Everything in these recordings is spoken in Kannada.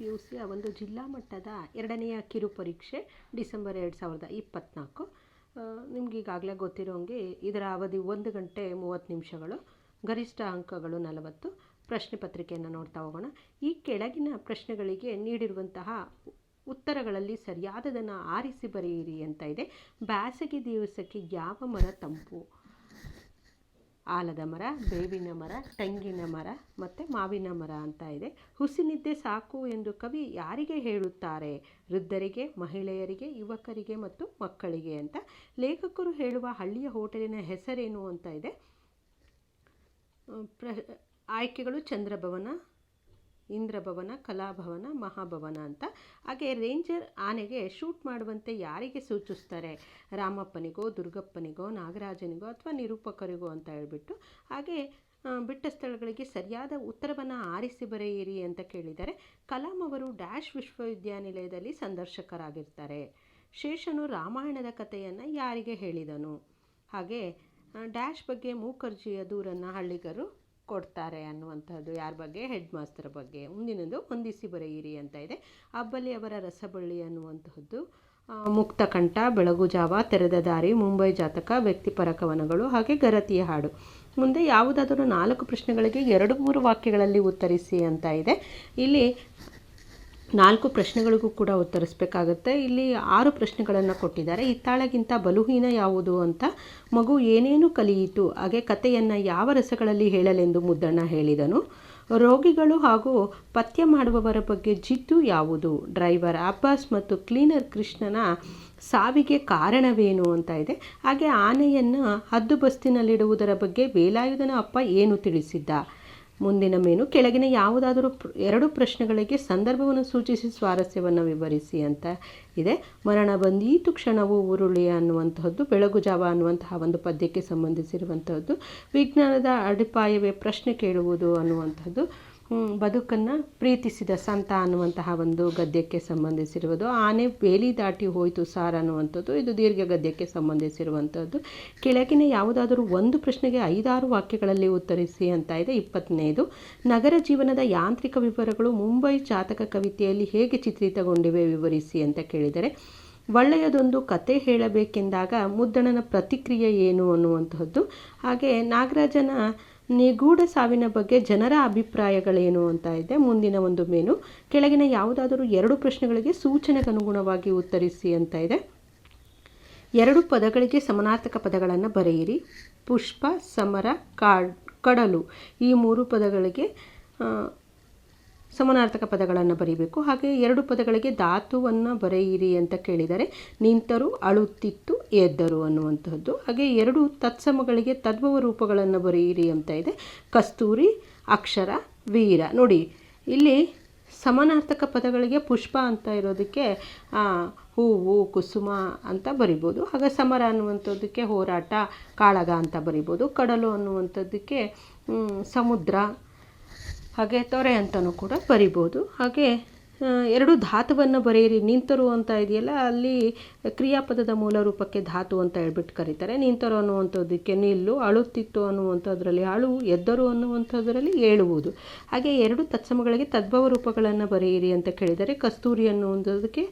PUCಯ ಒಂದು ಜಿಲ್ಲಾ ಮಟ್ಟದ 2ನೆಯ ಕಿರು ಪರೀಕ್ಷೆ ಡಿಸೆಂಬರ್ 2024. ನಿಮ್ಗೆ ಈಗಾಗಲೇ ಗೊತ್ತಿರೋಂಗೆ ಇದರ ಅವಧಿ 1 ಗಂಟೆ 30 ನಿಮಿಷಗಳು, ಗರಿಷ್ಠ ಅಂಕಗಳು 40. ಪ್ರಶ್ನೆ ಪತ್ರಿಕೆಯನ್ನು ನೋಡ್ತಾ ಹೋಗೋಣ. ಈ ಕೆಳಗಿನ ಪ್ರಶ್ನೆಗಳಿಗೆ ನೀಡಿರುವಂತಹ ಉತ್ತರಗಳಲ್ಲಿ ಸರಿಯಾದದನ್ನು ಆರಿಸಿ ಬರೆಯಿರಿ ಅಂತ ಇದೆ. ಬೇಸಿಗೆ ದಿವಸಕ್ಕೆ ಯಾವ ಮರ ತಂಪು? ಆಲದ ಮರ, ಬೇವಿನ ಮರ, ತೆಂಗಿನ ಮರ ಮತ್ತು ಮಾವಿನ ಮರ ಅಂತ ಇದೆ. ಹುಸಿನಿದ್ದೆ ಸಾಕು ಎಂದು ಕವಿ ಯಾರಿಗೆ ಹೇಳುತ್ತಾರೆ? ವೃದ್ಧರಿಗೆ, ಮಹಿಳೆಯರಿಗೆ, ಯುವಕರಿಗೆ ಮತ್ತು ಮಕ್ಕಳಿಗೆ ಅಂತ. ಲೇಖಕರು ಹೇಳುವ ಹಳ್ಳಿಯ ಹೋಟೆಲಿನ ಹೆಸರೇನು ಅಂತ ಇದೆ. ಆಯ್ಕೆಗಳು ಚಂದ್ರಭವನ, ಇಂದ್ರಭವನ, ಕಲಾಭವನ, ಮಹಾಭವನ ಅಂತ. ಹಾಗೆ ರೇಂಜರ್ ಆನೆಗೆ ಶೂಟ್ ಮಾಡುವಂತೆ ಯಾರಿಗೆ ಸೂಚಿಸ್ತಾರೆ? ರಾಮಪ್ಪನಿಗೋ, ದುರ್ಗಪ್ಪನಿಗೋ, ನಾಗರಾಜನಿಗೋ ಅಥವಾ ನಿರೂಪಕರಿಗೋ ಅಂತ ಹೇಳ್ಬಿಟ್ಟು. ಹಾಗೆ ಬಿಟ್ಟ ಸ್ಥಳಗಳಿಗೆ ಸರಿಯಾದ ಉತ್ತರವನ್ನು ಆರಿಸಿ ಬರೆಯಿರಿ ಅಂತ ಕೇಳಿದ್ದಾರೆ. ಕಲಾಂ ಅವರು ಡ್ಯಾಶ್ ವಿಶ್ವವಿದ್ಯಾನಿಲಯದಲ್ಲಿ ಸಂದರ್ಶಕರಾಗಿರ್ತಾರೆ. ಶೇಷನು ರಾಮಾಯಣದ ಕಥೆಯನ್ನು ಯಾರಿಗೆ ಹೇಳಿದನು? ಹಾಗೆ ಡ್ಯಾಶ್ ಬಗ್ಗೆ ಮೂಕರ್ಜಿಯ ದೂರನ್ನು ಹಳ್ಳಿಗರು ಕೊಡ್ತಾರೆ ಅನ್ನುವಂಥದ್ದು ಯಾರ ಬಗ್ಗೆ? ಹೆಡ್ ಮಾಸ್ಟರ್ ಬಗ್ಗೆ. ಮುಂದಿನದು ಹೊಂದಿಸಿ ಬರೆಯಿರಿ ಅಂತ ಇದೆ. ಅಬ್ಬಲಿ ಅವರ ರಸಬಳ್ಳಿ ಅನ್ನುವಂತಹದ್ದು, ಮುಕ್ತಕಂಠ, ಬೆಳಗು ಜಾವ, ತೆರೆದ ದಾರಿ, ಮುಂಬೈ ಜಾತಕ, ವ್ಯಕ್ತಿಪರ ಕವನಗಳು, ಹಾಗೆ ಗರತಿಯ ಹಾಡು. ಮುಂದೆ ಯಾವುದಾದರೂ 4 ಪ್ರಶ್ನೆಗಳಿಗೆ 2-3 ವಾಕ್ಯಗಳಲ್ಲಿ ಉತ್ತರಿಸಿ ಅಂತ ಇದೆ. ಇಲ್ಲಿ 4 ಪ್ರಶ್ನೆಗಳಿಗೂ ಕೂಡ ಉತ್ತರಿಸಬೇಕಾಗುತ್ತೆ. ಇಲ್ಲಿ 6 ಪ್ರಶ್ನೆಗಳನ್ನು ಕೊಟ್ಟಿದ್ದಾರೆ. ಹಿತ್ತಾಳೆಗಿಂತ ಬಲುಹೀನ ಯಾವುದು ಅಂತ. ಮಗು ಏನೇನು ಕಲಿಯಿತು? ಹಾಗೆ ಕಥೆಯನ್ನು ಯಾವ ರಸಗಳಲ್ಲಿ ಹೇಳಲೆಂದು ಮುದ್ದಣ್ಣ ಹೇಳಿದನು? ರೋಗಿಗಳು ಹಾಗೂ ಪಥ್ಯ ಮಾಡುವವರ ಬಗ್ಗೆ ಜಿದ್ದು ಯಾವುದು? ಡ್ರೈವರ್ ಅಬ್ಬಾಸ್ ಮತ್ತು ಕ್ಲೀನರ್ ಕೃಷ್ಣನ ಸಾವಿಗೆ ಕಾರಣವೇನು ಅಂತ ಇದೆ. ಹಾಗೆ ಆನೆಯನ್ನು ಹದ್ದುಬಸ್ತಿನಲ್ಲಿಡುವುದರ ಬಗ್ಗೆ ವೇಲಾಯುಧನ ಅಪ್ಪ ಏನು ತಿಳಿಸಿದ್ದ? ಮುಂದಿನ ಮೇನು ಕೆಳಗಿನ ಯಾವುದಾದರೂ 2 ಪ್ರಶ್ನೆಗಳಿಗೆ ಸಂದರ್ಭವನ್ನು ಸೂಚಿಸಿ ಸ್ವಾರಸ್ಯವನ್ನು ವಿವರಿಸಿ ಅಂತ ಇದೆ. ಮರಣ ಬಂದೀತು ಕ್ಷಣವು ಉರುಳಿ ಅನ್ನುವಂತಹದ್ದು ಬೆಳಗು ಜಾವ ಅನ್ನುವಂತಹ ಒಂದು ಪದ್ಯಕ್ಕೆ ಸಂಬಂಧಿಸಿರುವಂತಹದ್ದು. ವಿಜ್ಞಾನದ ಅಡಿಪಾಯವೇ ಪ್ರಶ್ನೆ ಕೇಳುವುದು ಅನ್ನುವಂಥದ್ದು. ಬದುಕನ್ನು ಪ್ರೀತಿಸಿದ ಸಂತ ಅನ್ನುವಂತಹ ಒಂದು ಗದ್ಯಕ್ಕೆ ಸಂಬಂಧಿಸಿರುವುದು. ಆನೆ ಬೇಲಿ ದಾಟಿ ಹೋಯಿತು ಸಾರ್ ಅನ್ನುವಂಥದ್ದು, ಇದು ದೀರ್ಘ ಗದ್ಯಕ್ಕೆ ಸಂಬಂಧಿಸಿರುವಂಥದ್ದು. ಕೆಳಗಿನ ಯಾವುದಾದರೂ ಒಂದು ಪ್ರಶ್ನೆಗೆ 5-6 ವಾಕ್ಯಗಳಲ್ಲಿ ಉತ್ತರಿಸಿ ಅಂತ ಇದೆ. 20ನೇದು ನಗರ ಜೀವನದ ಯಾಂತ್ರಿಕ ವಿವರಗಳು ಮುಂಬೈ ಜಾತಕ ಕವಿತೆಯಲ್ಲಿ ಹೇಗೆ ಚಿತ್ರಿತಗೊಂಡಿವೆ ವಿವರಿಸಿ ಅಂತ ಕೇಳಿದರೆ. ಒಳ್ಳೆಯದೊಂದು ಕತೆ ಹೇಳಬೇಕೆಂದಾಗ ಮುದ್ದಣ್ಣನ ಪ್ರತಿಕ್ರಿಯೆ ಏನು ಅನ್ನುವಂತಹದ್ದು. ಹಾಗೆ ನಾಗರಾಜನ ನಿಗೂಢ ಸಾವಿನ ಬಗ್ಗೆ ಜನರ ಅಭಿಪ್ರಾಯಗಳೇನು ಅಂತ ಇದೆ. ಮುಂದಿನ ಒಂದು ಮೇನು ಕೆಳಗಿನ ಯಾವುದಾದರೂ 2 ಪ್ರಶ್ನೆಗಳಿಗೆ ಸೂಚನೆಗನುಗುಣವಾಗಿ ಉತ್ತರಿಸಿ ಅಂತ ಇದೆ. 2 ಪದಗಳಿಗೆ ಸಮಾನಾರ್ಥಕ ಪದಗಳನ್ನು ಬರೆಯಿರಿ. ಪುಷ್ಪ, ಸಮರ, ಕಡಲು ಈ 3 ಪದಗಳಿಗೆ ಸಮಾನಾರ್ಥಕ ಪದಗಳನ್ನು ಬರೀಬೇಕು. ಹಾಗೆ 2 ಪದಗಳಿಗೆ ಧಾತುವನ್ನು ಬರೆಯಿರಿ ಅಂತ ಕೇಳಿದರೆ. ನಿಂತರು, ಅಳುತ್ತಿತ್ತು, ಎದ್ದರು ಅನ್ನುವಂಥದ್ದು. ಹಾಗೆ 2 ತತ್ಸಮಗಳಿಗೆ ತದ್ಭವ ರೂಪಗಳನ್ನು ಬರೆಯಿರಿ ಅಂತ ಇದೆ. ಕಸ್ತೂರಿ, ಅಕ್ಷರ, ವೀರ. ನೋಡಿ ಇಲ್ಲಿ ಸಮಾನಾರ್ಥಕ ಪದಗಳಿಗೆ ಪುಷ್ಪ ಅಂತ ಇರೋದಕ್ಕೆ ಹೂವು, ಕುಸುಮ ಅಂತ ಬರಿಬೋದು. ಹಾಗೆ ಸಮರ ಅನ್ನುವಂಥದ್ದಕ್ಕೆ ಹೋರಾಟ, ಕಾಳಗ ಅಂತ ಬರಿಬೋದು. ಕಡಲು ಅನ್ನುವಂಥದ್ದಕ್ಕೆ ಸಮುದ್ರ, ಹಾಗೆ ತೊರೆ ಅಂತಲೂ ಕೂಡ ಬರಿಬೋದು. ಹಾಗೆ 2 ಧಾತುವನ್ನು ಬರೆಯಿರಿ. ನಿಂತರು ಅಂತ ಇದೆಯಲ್ಲ, ಅಲ್ಲಿ ಕ್ರಿಯಾಪದದ ಮೂಲ ರೂಪಕ್ಕೆ ಧಾತು ಅಂತ ಹೇಳ್ಬಿಟ್ಟು ಕರೀತಾರೆ. ನಿಂತರು ಅನ್ನುವಂಥದ್ದಕ್ಕೆ ನಿಲ್ಲು, ಅಳುತ್ತಿತ್ತು ಅನ್ನುವಂಥದ್ರಲ್ಲಿ ಅಳು, ಎದ್ದರು ಅನ್ನುವಂಥದ್ರಲ್ಲಿ ಏಳುವುದು. ಹಾಗೆ 2 ತತ್ಸಮಗಳಿಗೆ ತದ್ಭವ ರೂಪಗಳನ್ನು ಬರೆಯಿರಿ ಅಂತ ಕೇಳಿದರೆ. ಕಸ್ತೂರಿ ಅನ್ನುವಂಥದ್ದಕ್ಕೆ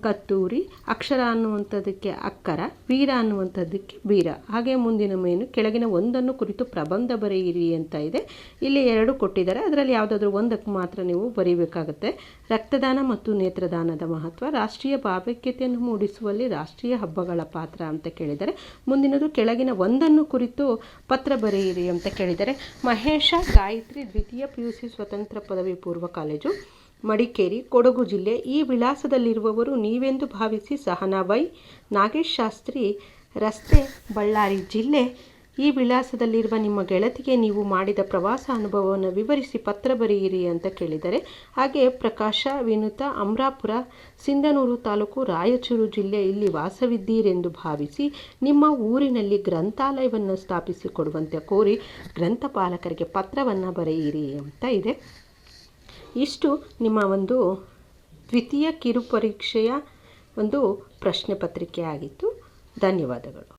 ಕತ್ತೂರಿ, ಅಕ್ಷರ ಅನ್ನುವಂಥದ್ದಕ್ಕೆ ಅಕ್ಕರ, ವೀರ ಅನ್ನುವಂಥದ್ದಕ್ಕೆ ವೀರ. ಹಾಗೆ ಮುಂದಿನ ಮೇನು ಕೆಳಗಿನ ಒಂದನ್ನು ಕುರಿತು ಪ್ರಬಂಧ ಬರೆಯಿರಿ ಅಂತ ಇದೆ. ಇಲ್ಲಿ 2 ಕೊಟ್ಟಿದ್ದಾರೆ, ಅದರಲ್ಲಿ ಯಾವುದಾದ್ರೂ ಒಂದಕ್ಕೆ ಮಾತ್ರ ನೀವು ಬರೀಬೇಕಾಗುತ್ತೆ. ರಕ್ತದಾನ ಮತ್ತು ನೇತ್ರದಾನದ ಮಹತ್ವ, ರಾಷ್ಟ್ರೀಯ ಭಾವೈಕ್ಯತೆಯನ್ನು ಮೂಡಿಸುವಲ್ಲಿ ರಾಷ್ಟ್ರೀಯ ಹಬ್ಬಗಳ ಪಾತ್ರ ಅಂತ ಕೇಳಿದರೆ. ಮುಂದಿನದು ಕೆಳಗಿನ ಒಂದನ್ನು ಕುರಿತು ಪತ್ರ ಬರೆಯಿರಿ ಅಂತ ಕೇಳಿದರೆ. ಮಹೇಶ ಗಾಯತ್ರಿ ದ್ವಿತೀಯ PUC ಸ್ವತಂತ್ರ ಪದವಿ ಪೂರ್ವ ಕಾಲೇಜು, ಮಡಿಕೇರಿ, ಕೊಡಗು ಜಿಲ್ಲೆ. ಈ ವಿಳಾಸದಲ್ಲಿರುವವರು ನೀವೆಂದು ಭಾವಿಸಿ ಸಹನಾ ವೈ. ನಾಗೇಶ್ ಶಾಸ್ತ್ರಿ ರಸ್ತೆ, ಬಳ್ಳಾರಿ ಜಿಲ್ಲೆ. ಈ ವಿಳಾಸದಲ್ಲಿರುವ ನಿಮ್ಮ ಗೆಳತಿಗೆ ನೀವು ಮಾಡಿದ ಪ್ರವಾಸ ಅನುಭವವನ್ನು ವಿವರಿಸಿ ಪತ್ರ ಬರೆಯಿರಿ ಅಂತ ಕೇಳಿದರೆ. ಹಾಗೆ ಪ್ರಕಾಶ ವಿನುತ ಅಮರಾಪುರ, ಸಿಂಧನೂರು ತಾಲೂಕು, ರಾಯಚೂರು ಜಿಲ್ಲೆ. ಇಲ್ಲಿ ವಾಸವಿದ್ದೀರೆಂದು ಭಾವಿಸಿ ನಿಮ್ಮ ಊರಿನಲ್ಲಿ ಗ್ರಂಥಾಲಯವನ್ನು ಸ್ಥಾಪಿಸಿಕೊಡುವಂತೆ ಕೋರಿ ಗ್ರಂಥಪಾಲಕರಿಗೆ ಪತ್ರವನ್ನು ಬರೆಯಿರಿ ಅಂತ ಇದೆ. ಇಷ್ಟು ನಿಮ್ಮ ಒಂದು ದ್ವಿತೀಯ ಕಿರು ಪರೀಕ್ಷೆಯ ಒಂದು ಪ್ರಶ್ನೆ ಪತ್ರಿಕೆ ಆಗಿತ್ತು. ಧನ್ಯವಾದಗಳು.